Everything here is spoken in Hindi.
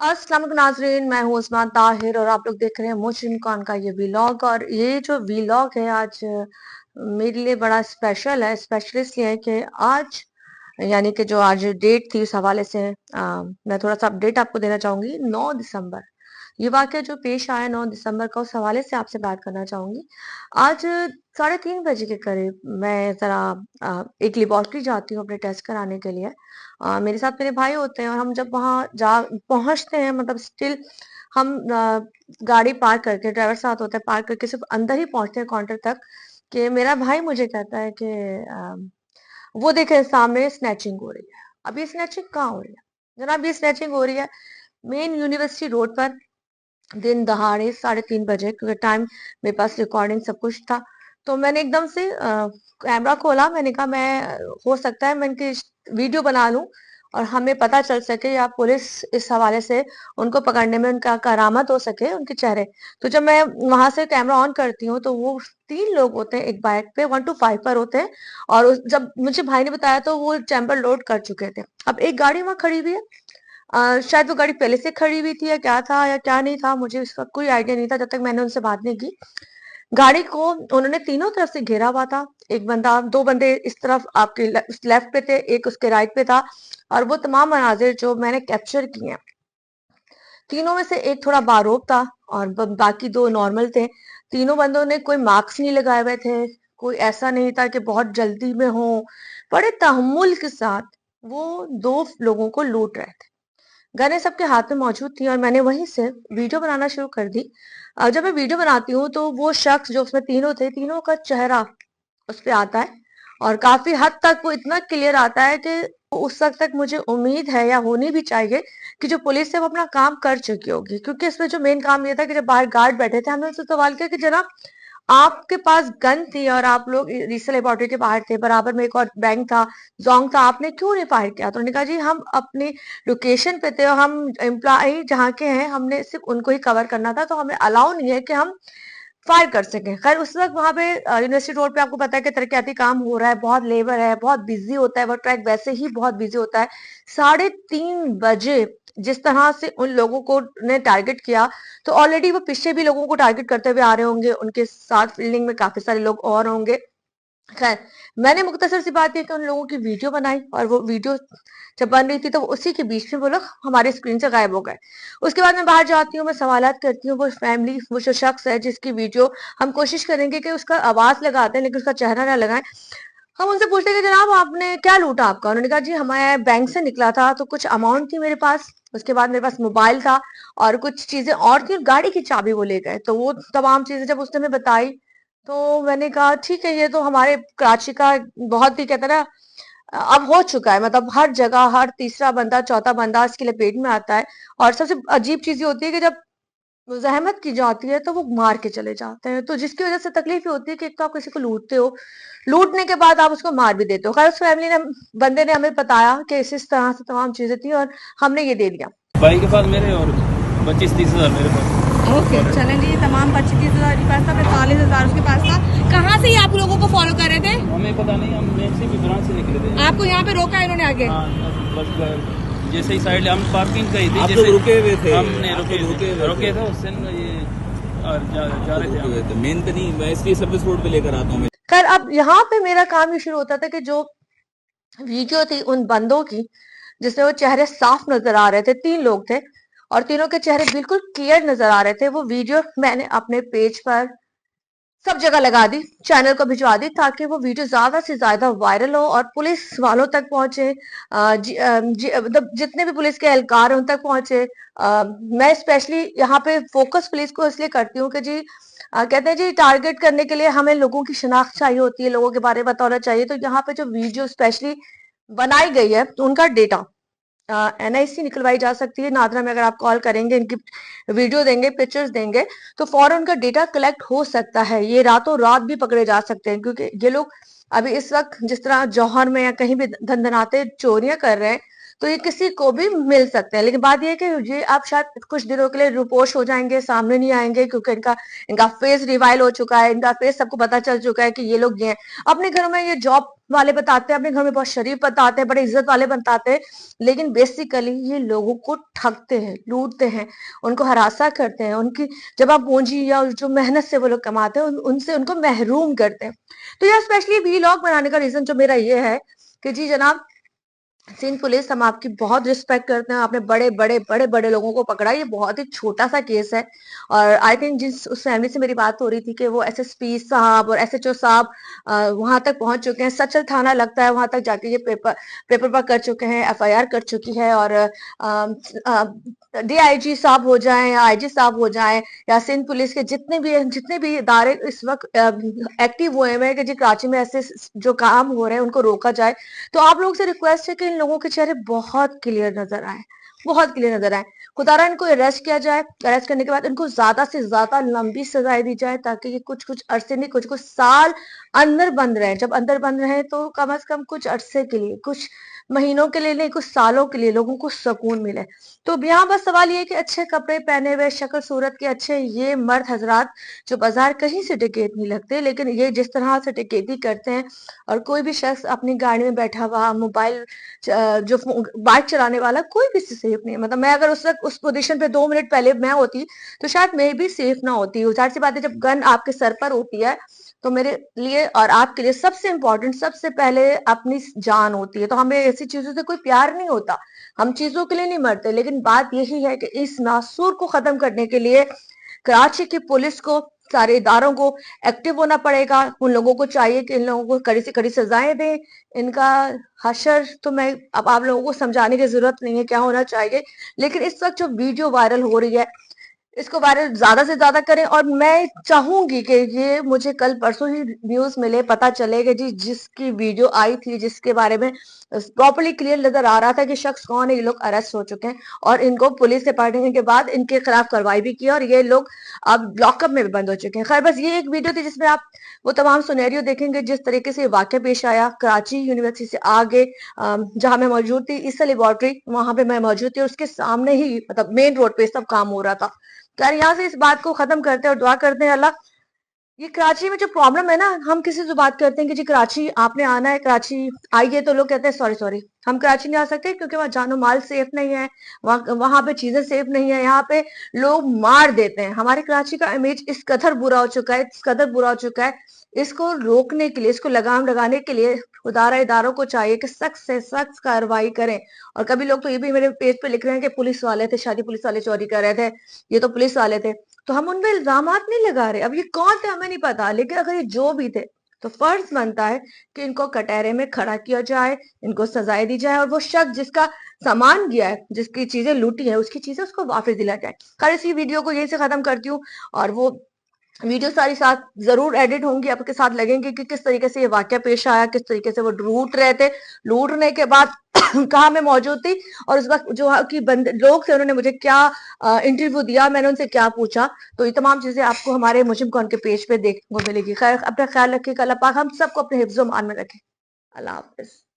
अस्सलाम वालेकुम नाज़रीन, मैं हूँ उस्मान ताहिर और आप लोग देख रहे हैं मोशन खान का ये व्लॉग। और ये जो व्लॉग है आज मेरे लिए बड़ा स्पेशल है। स्पेशल इसलिए है कि आज यानी कि जो आज डेट थी उस हवाले से मैं थोड़ा सा अपडेट आपको देना चाहूंगी। 9 दिसंबर ये वाकया जो पेश आया 9 दिसंबर का, उस हवाले से आपसे बात करना चाहूंगी। आज 3:30 बजे के करीब मैं जरा एक लेबोरेटरी जाती हूँ अपने टेस्ट कराने के लिए। मेरे साथ मेरे भाई होते हैं और हम जब वहां जा पहुंचते हैं, मतलब स्टिल हम गाड़ी पार्क करके, ड्राइवर साथ होता है, पार्क करके सिर्फ अंदर ही पहुंचते हैं काउंटर तक कि मेरा भाई मुझे कहता है कि वो देखे सामने स्नैचिंग हो रही है। अब ये स्नैचिंग कहाँ हो रही है जनाब? ये स्नैचिंग हो रही है मेन यूनिवर्सिटी रोड पर, दिन दहाड़े 3:30 बजे, क्योंकि टाइम मेरे पास रिकॉर्डिंग सब कुछ था। तो मैंने एकदम से कैमरा खोला। मैंने कहा मैं हो सकता है मैं इनकी वीडियो बना लूं और हमें पता चल सके, या पुलिस इस हवाले से उनको पकड़ने में उनका करामत हो सके, उनके चेहरे। तो जब मैं वहां से कैमरा ऑन करती हूँ तो वो 3 लोग होते हैं एक बाइक पे, 1 to 5 पर होते हैं। और जब मुझे भाई ने बताया तो वो चैम्बर लोड कर चुके थे। अब एक गाड़ी वहां खड़ी हुई है। शायद वो गाड़ी पहले से खड़ी हुई थी या क्या था या क्या नहीं था, मुझे इसका कोई आइडिया नहीं था जब तक मैंने उनसे बात नहीं की। गाड़ी को उन्होंने तीनों तरफ से घेरा हुआ था। एक बंदा, 2 बंदे इस तरफ आपके लेफ्ट पे थे, एक उसके राइट पे था। और वो तमाम मनाजिर जो मैंने कैप्चर किए हैं, तीनों में से एक थोड़ा बारोब था और बाकी 2 नॉर्मल थे। तीनों बंदों ने कोई मार्क्स नहीं लगाए हुए थे। कोई ऐसा नहीं था कि बहुत जल्दी में हो। बड़े तहम्मुल के साथ वो 2 लोगों को लूट रहे थे। गनें सबके हाथ में मौजूद थी और मैंने वहीं से वीडियो बनाना शुरू कर दी। जब मैं वीडियो बनाती हूँ तो वो शख्स जो उसमें तीनों थे, तीनों का चेहरा उस पे आता है और काफी हद तक वो इतना क्लियर आता है कि उस वक्त तक मुझे उम्मीद है, या होनी भी चाहिए, कि जो पुलिस है वो अपना काम कर चुकी होगी। क्योंकि इसमें जो मेन काम ये था कि जब बाहर गार्ड बैठे थे, हमने उनसे सवाल किया कि जनाब आपके पास गन थी और आप लोग रीसेल लेबोरेटरी के बाहर थे, बराबर में एक और बैंक था, जोंग था, आपने क्यों नहीं फायर किया? तो उन्होंने कहा जी हम अपनी लोकेशन पे थे और हम एम्प्लॉय जहाँ के हैं, हमने सिर्फ उनको ही कवर करना था, तो हमें अलाउ नहीं है कि हम फायर कर सकें। खैर उस वक्त वहां पे यूनिवर्सिटी रोड पे आपको पता है कि तरक्याती काम हो रहा है, बहुत लेबर है, बहुत बिजी होता है, वो ट्रैक वैसे ही बहुत बिजी होता है। 3:30 बजे जिस तरह से उन लोगों को ने टारगेट किया, तो ऑलरेडी वो पीछे भी लोगों को टारगेट करते हुए आ रहे होंगे, उनके साथ फील्डिंग में काफी सारे लोग और होंगे। खैर मैंने मुख्तसर सी बात ये कि उन लोगों की वीडियो बनाई और वो वीडियो जब बन रही थी तो उसी के बीच में वो लोग हमारे स्क्रीन से गायब हो गए। उसके बाद मैं बाहर जाती हूँ, मैं सवालात करती हूँ, वो फैमिली, वो जो शख्स है जिसकी वीडियो हम कोशिश करेंगे कि उसका आवाज लगाते हैं लेकिन उसका चेहरा ना लगाएं। हम उनसे पूछते हैं कि जनाब आपने क्या लूटा आपका? उन्होंने कहा जी हमारे बैंक से निकला था तो कुछ अमाउंट थी मेरे पास, उसके बाद मेरे पास मोबाइल था और कुछ चीजें और थी, गाड़ी की चाबी वो ले गए। तो वो तमाम चीजें जब उसने हमें बताई तो मैंने कहा ठीक है, ये तो हमारे कराची का बहुत ही कहते हैं ना, अब हो चुका है। मतलब हर जगह हर तीसरा बंदा चौथा बंदा इसके लपेट में आता है। और सबसे अजीब चीज ये होती है कि जब ज़हमत की जाती है तो वो मार के चले जाते हैं, तो जिसकी वजह से तकलीफ ये होती है कि एक तो आप किसी को लूटते हो, लूटने के बाद आप उसको मार भी देते हो। खैर उस फैमिली ने, बंदे ने हमें बताया कि इस तरह से तमाम चीजें थी और हमने ये दे दिया। भाई के पास मेरे और 25-30 हज़ार मेरे पास। ओके चलें जी, तमाम 25-30 हज़ार के पास था, 45,000 उसके पास था। कहाँ से ये आप लोगों को फॉलो कर रहे थे? हमें पता नहीं, हम मेन से भी ब्रांच से निकले थे। आपको यहाँ पे रोका है इन्होंने आगे? हाँ, बस जैसे ही साइड हम पार्किंग गई थी, आप जैसे लोग रुके हुए थे? हमने आप लोग रुके थे उससे ये और जा रहे थे हम। मेन पे नहीं, मैं इसलिए सर्विस रोड पे लेकर आता हूँ। खैर अब यहाँ पे मेरा काम ये शुरू होता था कि जो वीडियो थी उन बंदों की जिसमें वो चेहरे साफ नजर आ रहे थे, 3 लोग थे और तीनों के चेहरे बिल्कुल क्लियर नजर आ रहे थे, वो वीडियो मैंने अपने पेज पर सब जगह लगा दी, चैनल को भिजवा दी, ताकि वो वीडियो ज्यादा से ज्यादा वायरल हो और पुलिस वालों तक पहुंचे। मतलब जितने भी पुलिस के एहलकार हैं उन तक पहुंचे। मैं स्पेशली यहाँ पे फोकस पुलिस को इसलिए करती हूँ कि जी कहते हैं जी टारगेट करने के लिए हमें लोगों की शिनाख्त चाहिए होती है, लोगों के बारे में बताना चाहिए। तो यहाँ पे जो वीडियो स्पेशली बनाई गई है उनका डेटा एनआईसी निकलवाई जा सकती है। नादरा में अगर आप कॉल करेंगे, इनकी वीडियो देंगे, पिक्चर्स देंगे, तो फौरन उनका डेटा कलेक्ट हो सकता है। ये रातों रात भी पकड़े जा सकते हैं, क्योंकि ये लोग अभी इस वक्त जिस तरह जौहर में या कहीं भी धनधनाते चोरियां कर रहे हैं, तो ये किसी को भी मिल सकते हैं। लेकिन बात ये है कि ये आप शायद कुछ दिनों के लिए रुपोश हो जाएंगे, सामने नहीं आएंगे, क्योंकि इनका इनका फेस रिवाइल हो चुका है, इनका फेस सबको पता चल चुका है कि ये लोग ये हैं। अपने घरों में ये जॉब वाले बताते हैं, अपने घर में बहुत शरीफ बताते हैं, बड़े इज्जत वाले बताते हैं, लेकिन बेसिकली ये लोगों को ठगते हैं, लूटते हैं, उनको हरासा करते हैं, उनकी जब आप पूंजी या जो मेहनत से वो लोग कमाते हैं उनसे उनको महरूम करते हैं। तो यह स्पेशली वीलॉग बनाने का रीजन जो मेरा ये है कि जी जनाब सिंध पुलिस, हम आपकी बहुत रिस्पेक्ट करते हैं, आपने बड़े बड़े बड़े बड़े लोगों को पकड़ा। ये बहुत ही छोटा सा केस है, और आई थिंक जिस उस फैमिली से मेरी बात हो रही थी कि वो एसएसपी साहब और एसएचओ साहब वहां तक पहुंच चुके हैं, सचल थाना लगता है, वहां तक जाके ये पेपर पर कर चुके हैं, एफआईआर कर चुकी है, और डीआईजी साहब हो जाए या आईजी साहब हो जाए या सिंध पुलिस के जितने भी इदारे इस वक्त एक्टिव हुए हैं कि जी कराची में ऐसे जो काम हो रहे हैं उनको रोका जाए। तो आप लोगों से रिक्वेस्ट है कि इन लोगों के चेहरे बहुत क्लियर नजर आए, बहुत क्लियर नजर आए। खुदारा इनको अरेस्ट किया जाए, अरेस्ट करने के बाद इनको ज्यादा से ज्यादा लंबी सजाएं दी जाए, ताकि ये कुछ कुछ अरसे नहीं, कुछ कुछ साल अंदर बंद रहे। जब अंदर बंद रहे तो कम से कम कुछ अरसे के लिए, कुछ महीनों के लिए नहीं, कुछ सालों के लिए लोगों को सुकून मिले। तो यहाँ बस सवाल ये कि अच्छे कपड़े पहने हुए, शक्ल सूरत के अच्छे ये मर्द हजरात जो बाजार कहीं से डकैत नहीं लगते, लेकिन ये जिस तरह से डकैती करते हैं, और कोई भी शख्स अपनी गाड़ी में बैठा हुआ मोबाइल जो बाइक चलाने वाला कोई भी सेफ नहीं है। मतलब मैं अगर उस वक्त उस पोजीशन पे 2 मिनट पहले मैं होती तो शायद मैं भी सेफ ना होती। जाहिर सी बात है, जब गन आपके सर पर होती है तो मेरे लिए और आपके लिए सबसे इंपॉर्टेंट, सबसे पहले अपनी जान होती है। तो हमें ऐसी चीजों से कोई प्यार नहीं होता, हम चीजों के लिए नहीं मरते। लेकिन बात यही है कि इस नासूर को खत्म करने के लिए कराची की पुलिस को, सारे इदारों को एक्टिव होना पड़ेगा। उन लोगों को चाहिए कि इन लोगों को कड़ी से कड़ी सजाएं दें। इनका हशर तो मैं अब आप लोगों को समझाने की जरूरत नहीं है क्या होना चाहिए, लेकिन इस वक्त जो वीडियो वायरल हो रही है इसको वायरल ज्यादा से ज्यादा करें। और मैं चाहूंगी कि ये मुझे कल परसों ही न्यूज मिले, पता चले कि जी जिसकी वीडियो आई थी, जिसके बारे में प्रॉपर्ली क्लियर नजर आ रहा था कि शख्स कौन है, ये लोग अरेस्ट हो चुके हैं, और इनको पुलिस से पकड़ने के बाद इनके खिलाफ कार्रवाई भी की, और ये लोग अब लॉकअप में भी बंद हो चुके हैं। खैर, बस ये एक वीडियो थी जिसमें आप वो तमाम सुनेरियो देखेंगे, जिस तरीके से वाक्य पेश आया कराची यूनिवर्सिटी से आगे, जहां मैं मौजूद थी, ईसा लेबोरेटरी वहां पे मैं मौजूद थी, और उसके सामने ही मतलब मेन रोड पे सब काम हो रहा था। तो यार यहाँ से इस बात को खत्म करते हैं और दुआ करते हैं अल्लाह, ये कराची में जो प्रॉब्लम है ना, हम किसी से बात करते हैं कि जी कराची आपने आना है, कराची आइए, तो लोग कहते हैं सॉरी सॉरी हम कराची नहीं आ सकते क्योंकि वहाँ जानो माल सेफ नहीं है, वहां पे चीजें सेफ नहीं है, यहाँ पे लोग मार देते हैं। हमारे कराची का इमेज इस कदर बुरा हो चुका है, इस कदर बुरा हो चुका है। इसको रोकने के लिए, इसको लगाम लगाने के लिए खुदारा इदारों को चाहिए कि सख्त से सख्त कार्रवाई करें। और कभी लोग तो ये भी मेरे पेज पे लिख रहे हैं कि पुलिस वाले थे, शादी पुलिस वाले चोरी कर रहे थे, ये तो पुलिस वाले थे। तो हम उन पे इल्जामात नहीं लगा रहे, अब ये कौन थे हमें नहीं पता, लेकिन अगर ये जो भी थे तो फर्ज बनता है कि इनको कटहरे में खड़ा किया जाए, इनको सजाएं दी जाए, और वो शख्स जिसका सामान गया है, जिसकी चीजें लूटी है, उसकी चीजें उसको वापस दिला जाए। खैर, इसी वीडियो को यहीं से खत्म करती हूँ, और वो वीडियो सारी साथ जरूर एडिट होंगी, आपके साथ लगेंगे कि किस तरीके से ये वाक्य पेश आया, किस तरीके से वो लूट रहे थे, लूटने के बाद कहाँ मैं मौजूद थी, और उस वक्त जो कि लोग थे उन्होंने मुझे क्या इंटरव्यू दिया, मैंने उनसे क्या पूछा। तो ये तमाम चीजें आपको हमारे मुजिम कॉन के पेज पे देखने को मिलेगी। खैर, अपना ख्याल रखिएगा, अल्लाह पाक हम सबको अपने हिफ्ज़ो मान में रखे। अल्लाह हाफिज।